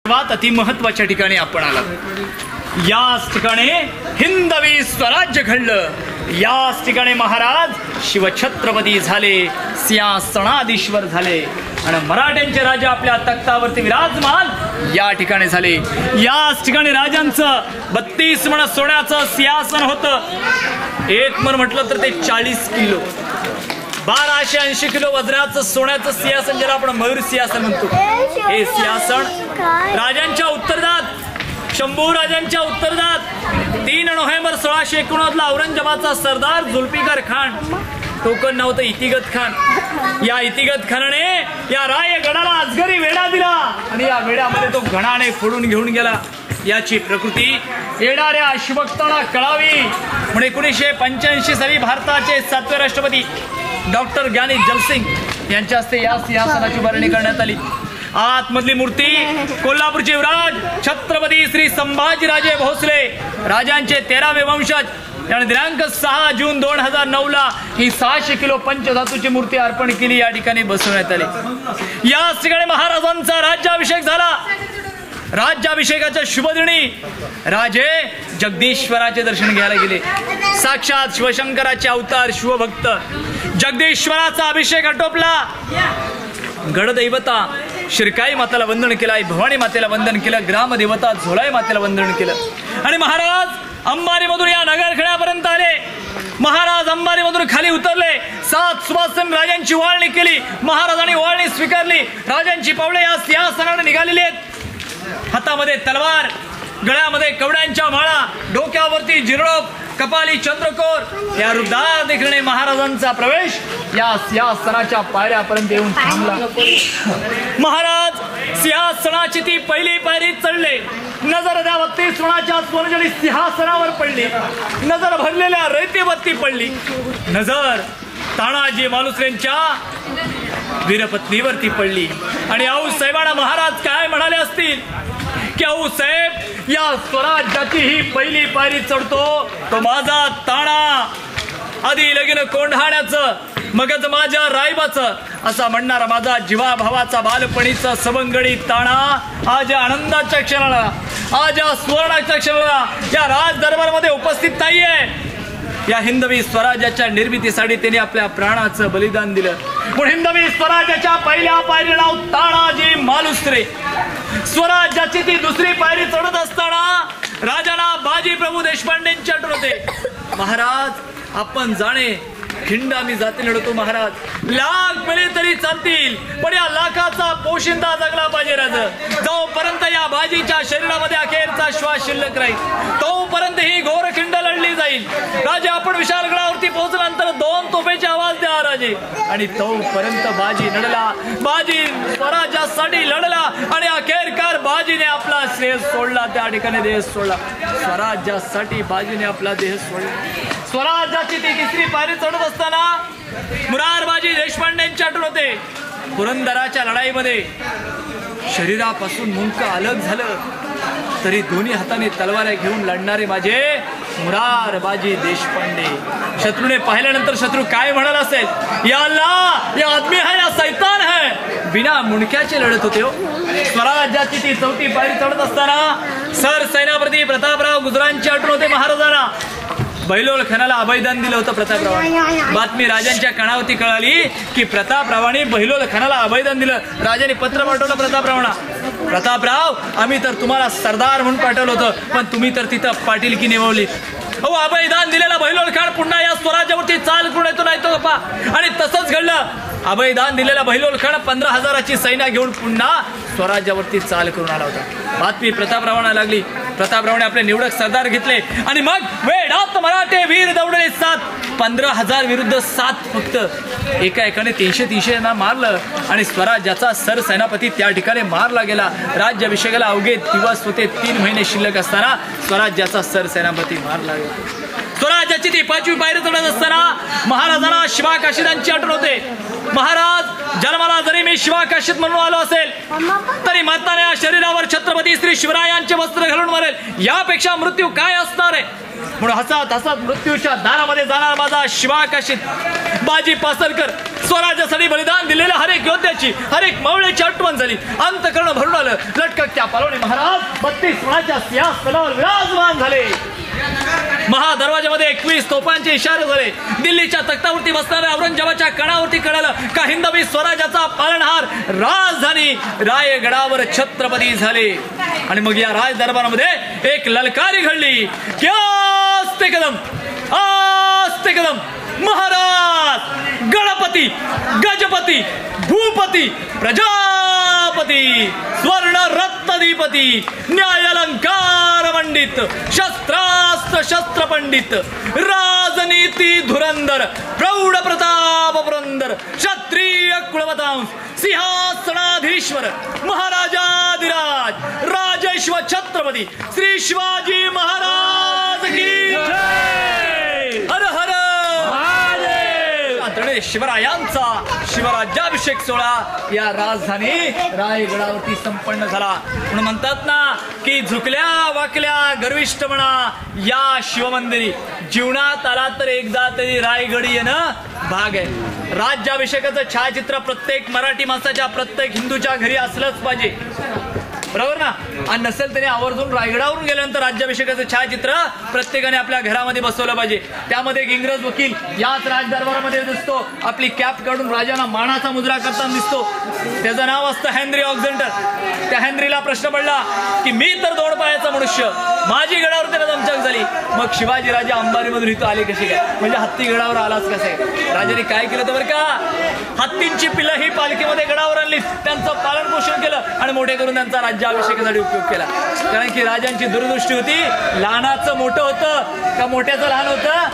सर्वात अति महत्वाच्या ठिकाणी आपण आला. याच ठिकाणी हिंदवी स्वराज्य घडलं. याच ठिकाणी महाराज शिवछत्रपती झाले, सिंहासनाधीश्वर झाले आणि मराठ्यांचे राजा आपल्या तख्तावरती विराजमान या ठिकाणी झाले. याच ठिकाणी राजांचं 32 मन सोन्याचं सिंहासन होतं. एक मन म्हटलं तर ते 40 किलो, 1280 किलो वजनाचं सोन्याचं सिंहासन, ज्याला आपण मयूर सिंहासन म्हणतो. हे सिंहासन राजांच्या उत्तरात, शंभू राजांच्या उत्तरात 3 नोव्हेंबर 1689 ला औरंगजेबाचा सरदार जुल्फिकार खान, टोकन नव्हतं इतिगत खान, या इतिगत खानाने या रायगडाला अजगरी वेढा दिला आणि या वेढ्यामध्ये तो घणाने फोडून घेऊन गेला. याची प्रकृती येणाऱ्या अशुभक्तांना कळावी म्हणून 1985 साली भारताचे 7वे राष्ट्रपती डॉक्टर ज्ञानी जलसिंग यांच्या हस्ते या सिंहासनाची उभारणी करण्यात आली. आतमधली मूर्ती कोल्हापूरचे युवराज छत्रपती श्री संभाजीराजे भोसले राजांचे 13वे वंशज यांनी दिनांक 6 जून 2009 ला ही 600 किलो पंचधातूची मूर्ती अर्पण केली, या ठिकाणी बसवण्यात आली. या ठिकाणी महाराजांचा राज्याभिषेक झाला. राज्याभिषेकाच्या शुभदिनी राजे जगदीश्वराचे दर्शन घ्यायला गेले. साक्षात शिवशंकराचे अवतार शिवभक्त जगदीश्वराचा अभिषेक आटोपला. गडदैवता शिरकाई मातेला वंदन केलं, भवानी मातेला वंदन केलं, ग्रामदेवता झोलाई मातेला वंदन केलं आणि महाराज अंबारीमधून या नगरखेड्यापर्यंत आले. महाराज अंबारीमधून खाली उतरले. 7 सुवासन राजांची वाळणी केली. महाराजांनी वाळणी स्वीकारली. राजांची पावले या सिंहासनाने निघालेली आहेत. हातामध्ये तलवार, गळ्यामध्ये कवड्यांच्या माळा, डोक्यावरती जिरडोप, कपाली चंद्रकोर, या रुद्धार देखणे महाराजांचा प्रवेश या सिंहासनाच्या पायऱ्यापर्यंत येऊन थांबला. महाराज सिंहासनाची ती पहिली पायरी चढले. नजर त्या 32 सोन्याच्या सोनजडी सिंहासनावर पडली. नजर भरलेल्या रयतेवरती पडली. नजर तानाजी मालुसरेंच्या वीरपत्नीवरती पडली आणि आऊसाहेबांना महाराज काय म्हणाले असतील की आऊसाहेब या स्वराज्याची ही पहिली पायरी चढतो तो माझा ताणा, आधी लगीन कोंढाण्याचं मगच माझ्या रायबाचं असा म्हणणारा माझा जीवाभावाचा बालपणीचा सवंगडी ताणा आज या आनंदाच्या क्षणाला, आज या सुवर्णाच्या क्षणाला या राज दरबारमध्ये उपस्थित नाहीये. या हिंदवी स्वराज्याच्या निर्मितीसाठी त्यांनी आपल्या प्राणाचं बलिदान दिलं. पण हिंदवी स्वराज्याच्या पहिल्या पायरीला नाव तानाजी मालुसरे. स्वराज्याची ती दुसरी पायरी चढत असताना राजाला बाजी प्रभू देशपांडेंची आठवण होते. महाराज आपण जाणे खिंड आम्ही जाती लढतो. महाराज लाख मेले तरी चालतील पण या लाखाचा पोशिंदा जगला पाहिजे. राजा जोपर्यंत या बाजीच्या शरीरामध्ये अखेरचा श्वास शिल्लक राहील तोपर्यंत ही घोर खिंड लढली जाईल. राजे आपण विशालगडावरती पोहोचल्यानंतर 2 तोफेचे आवाज द्या राजे. आणि तोपर्यंत बाजी लढला. बाजी स्वराज्यासाठी लढला आणि अखेरकार बाजीने आपला श्रेय सोडला. त्या ठिकाणी देह सोडला. स्वराज्यासाठी बाजीने आपला देह सोडला. स्वराज्याची ती तिसरी पायरी चढत असताना मुरारबाजी देशपांडेंची आठवण होते. पुरंदराच्या लढाईमध्ये शरीरापासून मुंडक अलग झालं तरी दोन्ही हाताने तलवार घेऊन लढणारे माझे मुरारबाजी देशपांडे. शत्रूने पाहिल्यानंतर शत्रू काय म्हणाला असेल, या अल्लाह या आदमी है या शैतान है, बिना मुंडक्याचे लढत होते हो. स्वराज्याची ती चौथी पायरी चढत असताना सर सेनापती प्रतापराव गुजरांची आठवण होते. महाराजांना बहिलोल खानाला अभयदान दिलं होतं प्रतापरावांनी. बातमी राजांच्या कानावरती कळाली की प्रतापरावांनी बहिलोल खानाला अभयदान दिलं. राजाने पत्र पाठवलं प्रतापरावांना, प्रतापराव आम्ही तर तुम्हाला सरदार म्हणून पाठवलं होतं पण तुम्ही तर तिथं पाटीलकी निवडली. अहो अभयदान दिलेला बहिलोल खान पुन्हा या स्वराज्यावरती चाल करून येतो नाही तो गप्पा. आणि तसंच घडलं. अभयदान दिलेला बहिलोल खान 15,000ची सैन्य घेऊन पुन्हा स्वराज्यावरती चाल करून आला होता. बातमी प्रतापरावांना लागली. प्रतापरावाने आपले निवडक सरदार घेतले आणि मग वेडात मराठे वीर दौडले 7. 15,000 विरुद्ध 7 फक्त. एका एकाने 300 यांना मारलं आणि स्वराज्याचा सरसेनापती त्या ठिकाणी मारला गेला. राज्याभिषेकाला अवघे दिवस होते. 3 महिने शिल्लक असताना स्वराज्याचा सरसेनापती मारला गेला. स्वराज्याची ती 5वी पायरी चढत असताना महाराजांना शिवा काशीदांची आठवण होते. महाराज जन्माला जरी मी शिवाकाशीत म्हणून आलो असेल तरी मरताना या शरीरावर छत्रपती श्री शिवरायांचे वस्त्र घालून मरेल, यापेक्षा मृत्यू काय असणार आहे. म्हणून हसत हसत मृत्यूच्या दारामध्ये जाणार माझा शिवाकाशीत बाजी पासरकर. स्वराज्यासाठी बलिदान दिलेल्या हर एक योद्ध्याची, हर एक मावळ्याची आठवण झाली. अंतकर्ण भरून आलं. लटकत्या पालवणी महाराज 32 गुणाच्या सिंहासनावर विराजमान झाले. महादरवाजामध्ये 21 तोफांचे इशारे झाले. दिल्लीच्या तख्तावरती बसणाऱ्या औरंगजेबाच्या कणावरती कळालं का हिंदवी स्वराज्याचा पालनहार राजधानी रायगडावर छत्रपती झाले. आणि मग या राज दरबारामध्ये एक ललकारी घडली की आस्ते कदम, आस्ते कदम. महाराज गणपती, गजपती, भूपती, प्रजापती, स्वर्ण रत्नधिपती, न्यायालंकार मंडित, शस्त्रास्त्र शस्त्र पंडित, राजनीती धुरंधर, प्रौढ प्रताप पुरंदर, क्षत्रिय कुलवतांश, सिंहासनाधीश्वर, महाराजाधिराज, राजेश्वर छत्रपती श्री शिवाजी महाराज की जय. हर हर महादेव. शिवरायांचा शिवराज्याभिषेक सोहळा या राजधानी रायगडावरती संपन्न झाला. म्हणून म्हणतात ना की झुकल्या वाकल्या गर्विष्ठपणा या शिवमंदिरी जीवनात आला तर एकदा तरी रायगडी येणं भाग आहे. राज्याभिषेकाचं छायाचित्र प्रत्येक मराठी माणसाच्या, प्रत्येक हिंदूच्या घरी असलंच पाहिजे, बरोबर ना. आणि नसेल तरी आवर्जून रायगडावरून गेल्यानंतर राज्याभिषेकाचं छायाचित्र प्रत्येकाने आपल्या घरामध्ये बसवलं पाहिजे. त्यामध्ये एक इंग्रज वकील याच राजदरबारामध्ये दिसतो. आपली कॅप काढून राजांना मानाचा मुजरा करताना दिसतो. त्याचं नाव असतं हेनरी ऑक्झेंडर. त्या हेनरीला प्रश्न पडला की मी तर 2 पायाचा मनुष्य, माझी गडावरती दमछाक झाली, मग शिवाजी राजे अंबारीमधून इथं आले कसे काय, म्हणजे हत्ती गडावर आलाच कसे. राजाने काय केलं तर बरं का, हत्तींची पिल्लं ही पालखीमध्ये गडावर आणली, त्यांचं पालन पोषण केलं आणि मोठे करून त्यांचा राज्याभिषेकासाठी उपयोग केला. कारण की राजांची दूरदृष्टी होती, लहानाचं मोठं होतं का मोठ्याचं लहान होतं.